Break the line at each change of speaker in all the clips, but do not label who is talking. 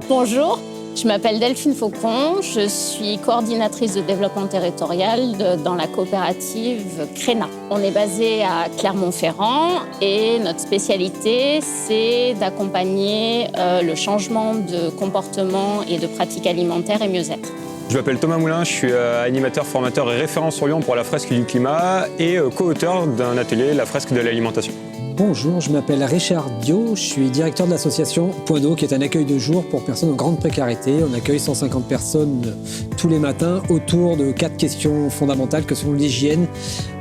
Bonjour, je m'appelle Delphine Faucon, je suis coordinatrice de développement territorial dans la coopérative Créna. On est basé à Clermont-Ferrand et notre spécialité, c'est d'accompagner le changement de comportement et de pratiques alimentaires et mieux-être.
Je m'appelle Thomas Moulin, je suis animateur, formateur et référent sur Lyon pour la fresque du climat et co-auteur d'un atelier, la fresque de l'alimentation.
Bonjour, je m'appelle Richard Dio, je suis directeur de l'association Point d'eau, qui est un accueil de jour pour personnes en grande précarité. On accueille 150 personnes tous les matins autour de 4 questions fondamentales que sont l'hygiène,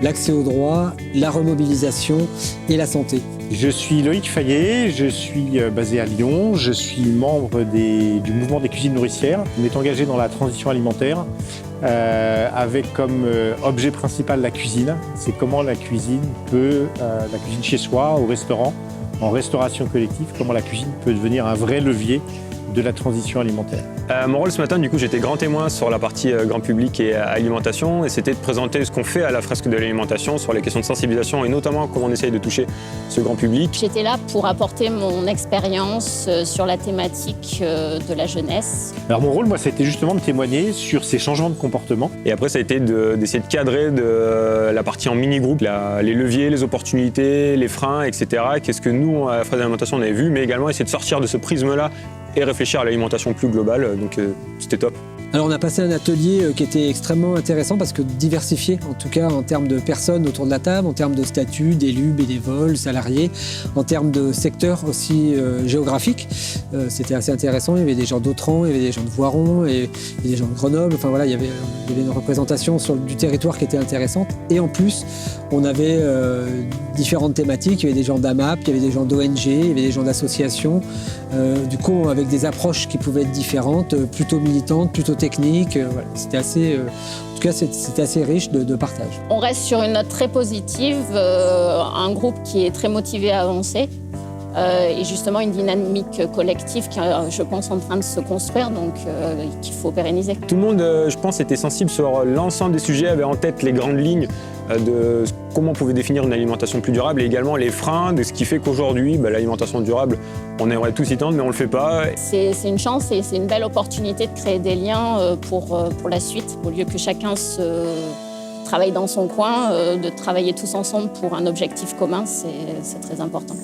l'accès aux droits, la remobilisation et la santé.
Je suis Loïc Fayet, je suis basé à Lyon, je suis membre du mouvement des cuisines nourricières. On est engagé dans la transition alimentaire avec comme objet principal la cuisine. C'est comment la cuisine la cuisine chez soi, au restaurant, en restauration collective, comment la cuisine peut devenir un vrai levier de la transition alimentaire.
Mon rôle ce matin, du coup, j'étais grand témoin sur la partie grand public et alimentation, et c'était de présenter ce qu'on fait à la fresque de l'alimentation sur les questions de sensibilisation et notamment comment on essaye de toucher ce grand public.
J'étais là pour apporter mon expérience sur la thématique de la jeunesse.
Alors mon rôle, moi, ça a été justement de témoigner sur ces changements de comportement.
Et après, ça a été d'essayer de cadrer la partie en mini-groupe, les leviers, les opportunités, les freins, etc. Qu'est-ce que nous, à la fresque de l'alimentation, on avait vu, mais également essayer de sortir de ce prisme-là et réfléchir à l'alimentation plus globale, donc c'était top.
Alors on a passé un atelier qui était extrêmement intéressant parce que diversifié, en tout cas en termes de personnes autour de la table, en termes de statut, d'élus, bénévoles, salariés, en termes de secteurs aussi géographiques. C'était assez intéressant, il y avait des gens d'Autran, il y avait des gens de Voiron, et des gens de Grenoble, enfin voilà, il y avait une représentation du territoire qui était intéressante. Et en plus, on avait différentes thématiques, il y avait des gens d'AMAP, il y avait des gens d'ONG, il y avait des gens d'associations, du coup avec des approches qui pouvaient être différentes, plutôt militantes, plutôt techniques. Voilà. C'était assez, en tout cas, c'était assez riche de partage.
On reste sur une note très positive, un groupe qui est très motivé à avancer et justement une dynamique collective qui est, je pense, en train de se construire, donc qu'il faut pérenniser.
Tout le monde, je pense, était sensible sur l'ensemble des sujets, avait en tête les grandes lignes de comment on pouvait définir une alimentation plus durable et également les freins de ce qui fait qu'aujourd'hui, l'alimentation durable, on aimerait tous y tendre, mais on ne le fait pas.
C'est une chance et c'est une belle opportunité de créer des liens pour la suite, au lieu que chacun travaille dans son coin, de travailler tous ensemble pour un objectif commun, c'est très important.